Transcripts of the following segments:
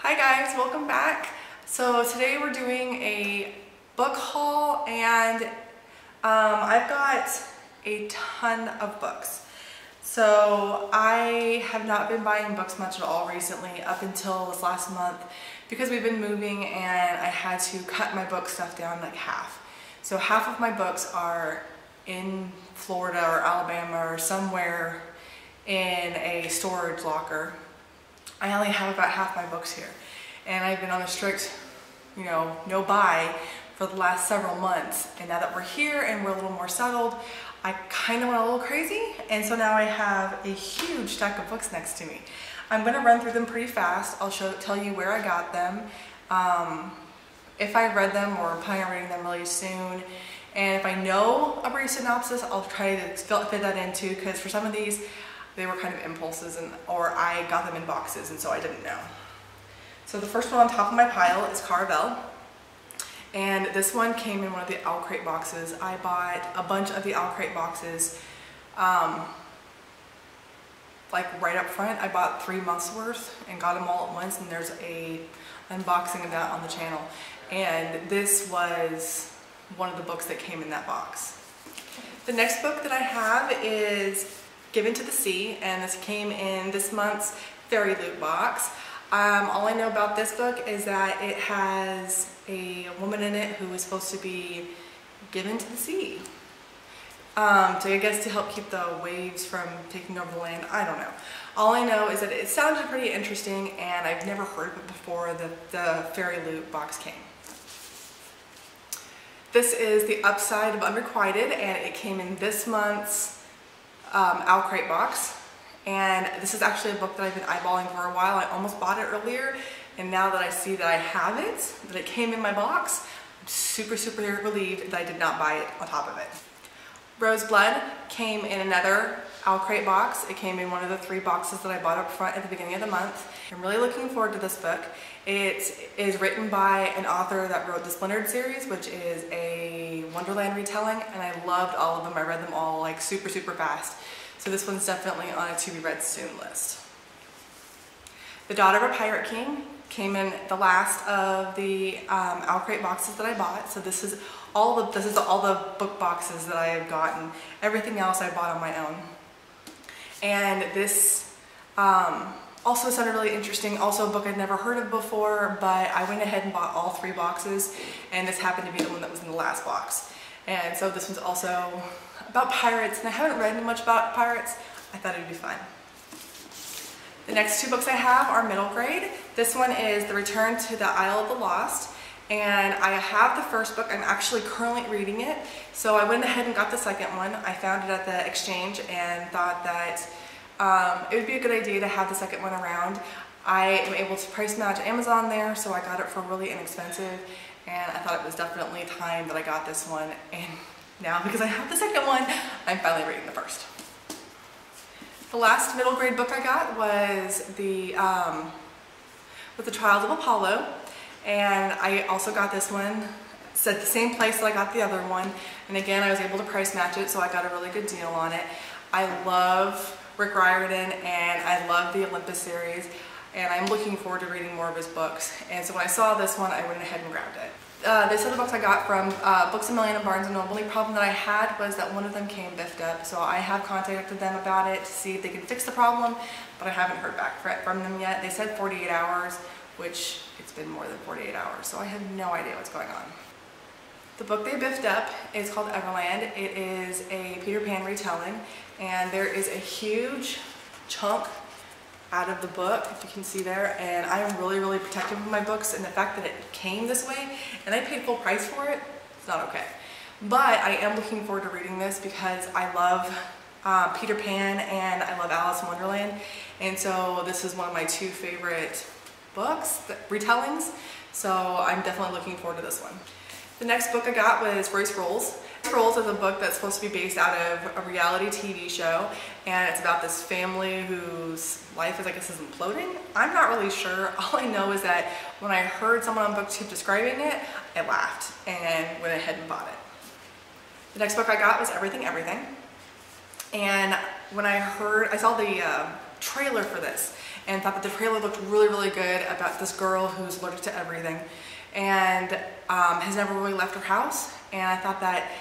Hi guys, welcome back. So today we're doing a book haul and I've got a ton of books. So I have not been buying books much at all recently up until this last month because we've been moving and I had to cut my book stuff down like half. So half of my books are in Florida or Alabama or somewhere in a storage locker. I only have about half my books here, and I've been on a strict, no buy for the last several months. And now that we're here and we're a little more settled, I kind of went a little crazy, and so now I have a huge stack of books next to me. I'm going to run through them pretty fast. I'll tell you where I got them, if I read them or plan on reading them really soon, and if I know a brief synopsis, I'll try to fit that in too, because for some of these, they were kind of impulses or I got them in boxes and so I didn't know. So the first one on top of my pile is Carvel. And this one came in one of the A.L.O.E boxes. I bought a bunch of the A.L.O.E boxes like right up front. I bought 3 months worth and got them all at once, and there's a unboxing of that on the channel. And this was one of the books that came in that box. The next book that I have is Given to the Sea, and this came in this month's Fairy Loot box. All I know about this book is that it has a woman in it who is supposed to be given to the sea. So I guess to help keep the waves from taking over the land. I don't know. All I know is that it sounded pretty interesting, and I've never heard of it before the Fairy Loot box came. This is the Upside of Unbroken, and it came in this month's A.L.O.E box, and this is actually a book that I've been eyeballing for a while. I almost bought it earlier, and now that I see that I have it, that it came in my box, I'm super relieved that I did not buy it on top of it. Roseblood came in another A.L.O.E box. It came in one of the 3 boxes that I bought up front at the beginning of the month. I'm really looking forward to this book. It is written by an author that wrote the Splintered series, which is a Wonderland retelling, and I loved all of them. I read them all like super fast. So this one's definitely on a to be read soon list. The Daughter of a Pirate King came in the last of the A.L.O.E boxes that I bought. So this is all the book boxes that I have gotten. Everything else I bought on my own. And this also sounded really interesting. Also a book I'd never heard of before, but I went ahead and bought all 3 boxes, and this happened to be the one that was in the last box. And so this one's also about pirates, and I haven't read much about pirates. I thought it would be fun. The next 2 books I have are middle grade. This one is The Return to the Isle of the Lost, and I have the first book. I'm actually currently reading it, so I went ahead and got the second one. I found it at the exchange and thought that it would be a good idea to have the second one around. I am able to price match Amazon there, so I got it for really inexpensive, and I thought it was definitely time that I got this one. And now, because I have the second one, I'm finally reading the first. The last middle grade book I got was the Trials of Apollo, and I also got this one. It's at the same place that I got the other one, and again I was able to price match it, so I got a really good deal on it. I love Rick Riordan, and I love the Olympus series, and I'm looking forward to reading more of his books. And so when I saw this one, I went ahead and grabbed it. This other books I got from Books A Million and Barnes & Noble. The only problem that I had was that one of them came biffed up, so I have contacted them about it to see if they can fix the problem, but I haven't heard back from them yet. They said 48 hours, which it's been more than 48 hours, so I have no idea what's going on. The book they biffed up is called Everland. It is a Peter Pan retelling, and there is a huge chunk out of the book, if you can see there, and I am really protective of my books, and the fact that it came this way and I paid full price for it, it's not okay. But I am looking forward to reading this because I love Peter Pan and I love Alice in Wonderland, and so this is one of my 2 favorite books, retellings, so I'm definitely looking forward to this one. The next book I got was Royce Rolls. Rolls is a book that's supposed to be based out of a reality TV show, and it's about this family whose life is, I guess, is imploding. I'm not really sure. All I know is that when I heard someone on BookTube describing it, I laughed and went ahead and bought it. The next book I got was Everything Everything, and when I saw the trailer for this, and thought that the trailer looked really, really good about this girl who's allergic to everything and has never really left her house. And I thought that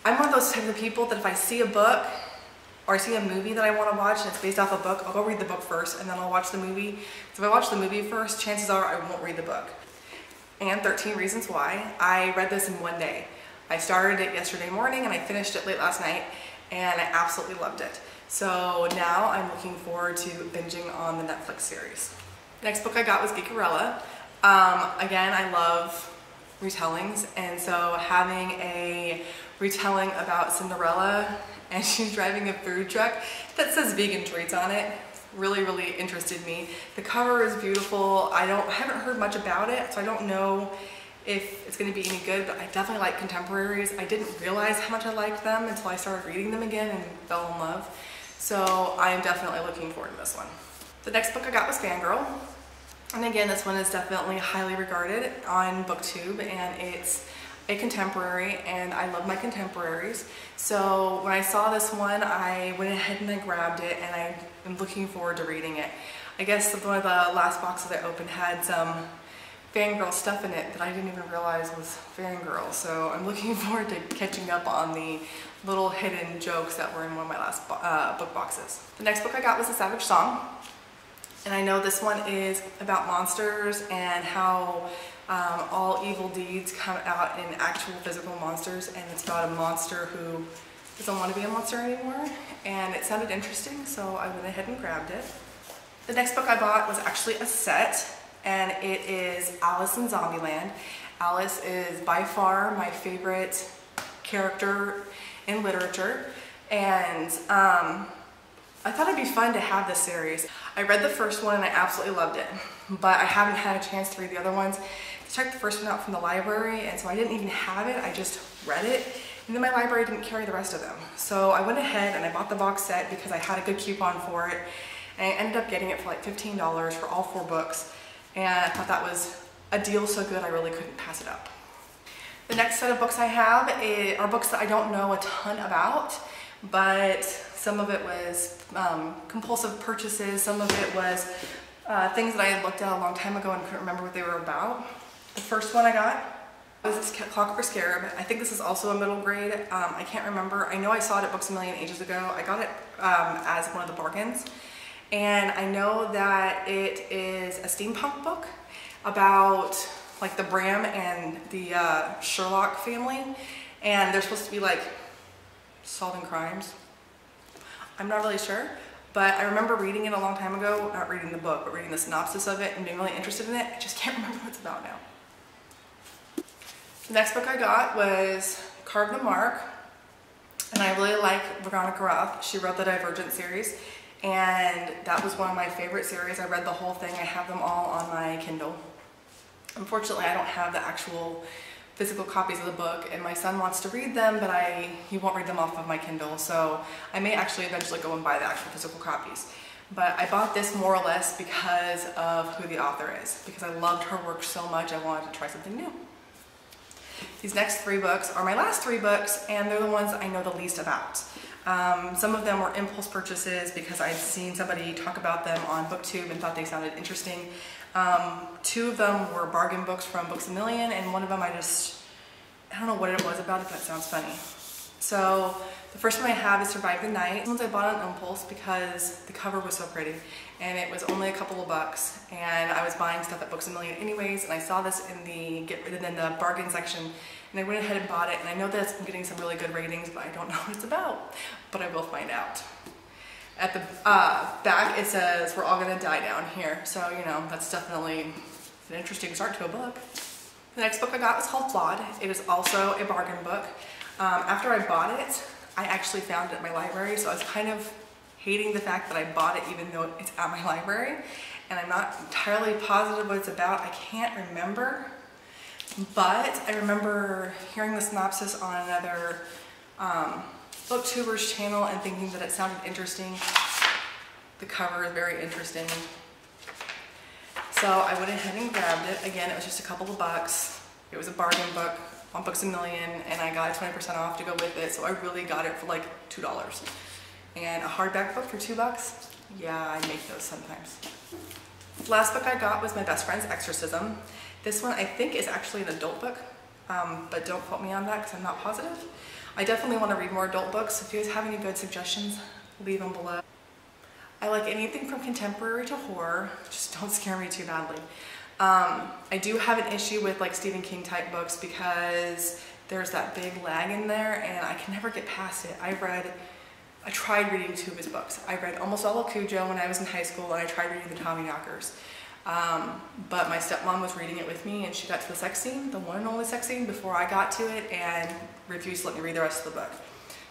I'm one of those types of people that if I see a book or I see a movie that I want to watch and it's based off a book, I'll go read the book first and then I'll watch the movie. So if I watch the movie first, chances are I won't read the book. And 13 Reasons Why, I read this in one day. I started it yesterday morning and I finished it late last night, and I absolutely loved it. So now I'm looking forward to binging on the Netflix series. The next book I got was Cinderella. Again, I love retellings, and so having a retelling about Cinderella and she's driving a food truck that says vegan treats on it really, really interested me. The cover is beautiful. I haven't heard much about it, so I don't know if it's going to be any good, but I definitely like contemporaries. I didn't realize how much I liked them until I started reading them again and fell in love. So I am definitely looking forward to this one. The next book I got was Fangirl. And again, this one is definitely highly regarded on BookTube, and it's a contemporary, and I love my contemporaries. So when I saw this one, I went ahead and I grabbed it, and I am looking forward to reading it. I guess one of the last boxes I opened had some Fangirl stuff in it that I didn't even realize was Fangirl. So I'm looking forward to catching up on the little hidden jokes that were in one of my last book boxes. The next book I got was A Savage Song. And I know this one is about monsters and how all evil deeds come out in actual physical monsters, and it's about a monster who doesn't want to be a monster anymore, and it sounded interesting, so I went ahead and grabbed it. The next book I bought was actually a set, and it is Alison Zombieland. Alice is by far my favorite character in literature, and I thought it'd be fun to have this series. I read the first one and I absolutely loved it, but I haven't had a chance to read the other ones. I checked the first one out from the library, and so I didn't even have it, I just read it, and then my library didn't carry the rest of them. So I went ahead and I bought the box set because I had a good coupon for it, and I ended up getting it for like $15 for all 4 books, and I thought that was a deal so good I really couldn't pass it up. The next set of books I have are books that I don't know a ton about, but some of it was compulsive purchases, some of it was things that I had looked at a long time ago and couldn't remember what they were about. The first one I got was Clockwork Scarab. I think this is also a middle grade. I can't remember. I know I saw it at Books A Million ages ago. I got it as one of the bargains. And I know that it is a steampunk book about like the Bram and the Sherlock family. And they're supposed to be like solving crimes. I'm not really sure, but I remember reading it a long time ago, not reading the book, but reading the synopsis of it and being really interested in it. I just can't remember what it's about now. The next book I got was Carve the Mark, and I really like Veronica Roth. She wrote the Divergent series, and that was one of my favorite series. I read the whole thing. I have them all on my Kindle. Unfortunately, I don't have the actual physical copies of the book, and my son wants to read them, but he won't read them off of my Kindle, so I may actually eventually go and buy the actual physical copies. But I bought this more or less because of who the author is, because I loved her work so much I wanted to try something new. These next 3 books are my last 3 books, and they're the ones I know the least about. Some of them were impulse purchases because I'd seen somebody talk about them on BookTube and thought they sounded interesting. 2 of them were bargain books from Books A Million, and one of them I don't know what it was about it, but it sounds funny. So the first one I have is Survive the Night. These ones I bought on impulse because the cover was so pretty, and it was only a couple of bucks, and I was buying stuff at Books A Million anyways, and I saw this in the bargain section, and I went ahead and bought it, and I know that it's been getting some really good ratings, but I don't know what it's about, but I will find out. At the back it says, "We're all gonna die down here," so you know, that's definitely an interesting start to a book. The next book I got was called Flawed. It is also a bargain book. After I bought it, I actually found it at my library, so I was kind of hating the fact that I bought it even though it's at my library, and I'm not entirely positive what it's about. I can't remember, but I remember hearing the synopsis on another booktuber's channel and thinking that it sounded interesting. The cover is very interesting. So I went ahead and grabbed it. Again, it was just a couple of bucks. It was a bargain book on Books A Million, and I got 20% off to go with it, so I really got it for like $2. And a hardback book for $2? Yeah, I make those sometimes. The last book I got was my best friend's Exorcism. This one I think is actually an adult book, but don't quote me on that because I'm not positive. I definitely want to read more adult books. If you guys have any good suggestions, leave them below. I like anything from contemporary to horror, just don't scare me too badly. I do have an issue with like Stephen King type books because there's that big lag in there and I can never get past it. I tried reading 2 of his books. I read almost all of Cujo when I was in high school, and I tried reading the Tommy Knockers. But my stepmom was reading it with me and she got to the sex scene, the one and only sex scene, before I got to it and refused to let me read the rest of the book.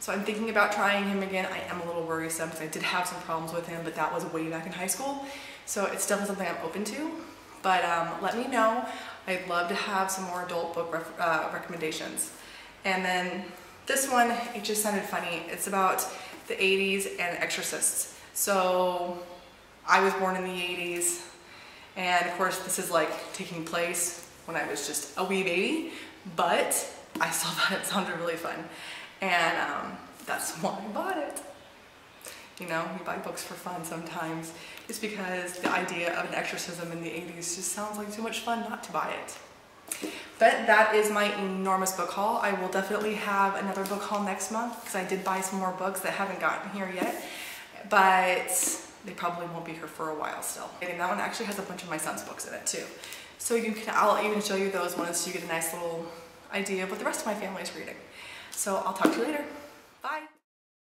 So I'm thinking about trying him again. I am a little worrisome because I did have some problems with him, but that was way back in high school. So it's definitely something I'm open to. But let me know. I'd love to have some more adult book recommendations. And then this one, it just sounded funny. It's about the 80s and Exorcists. So I was born in the 80s, and of course this is like taking place when I was just a wee baby, but I still thought it sounded really fun. And that's why I bought it. You know, we buy books for fun sometimes, just because the idea of an exorcism in the 80s just sounds like too much fun not to buy it. But that is my enormous book haul. I will definitely have another book haul next month because I did buy some more books that haven't gotten here yet, but they probably won't be here for a while still. And that one actually has a bunch of my son's books in it too. So I'll even show you those ones so you get a nice little idea of what the rest of my family is reading. So I'll talk to you later. Bye.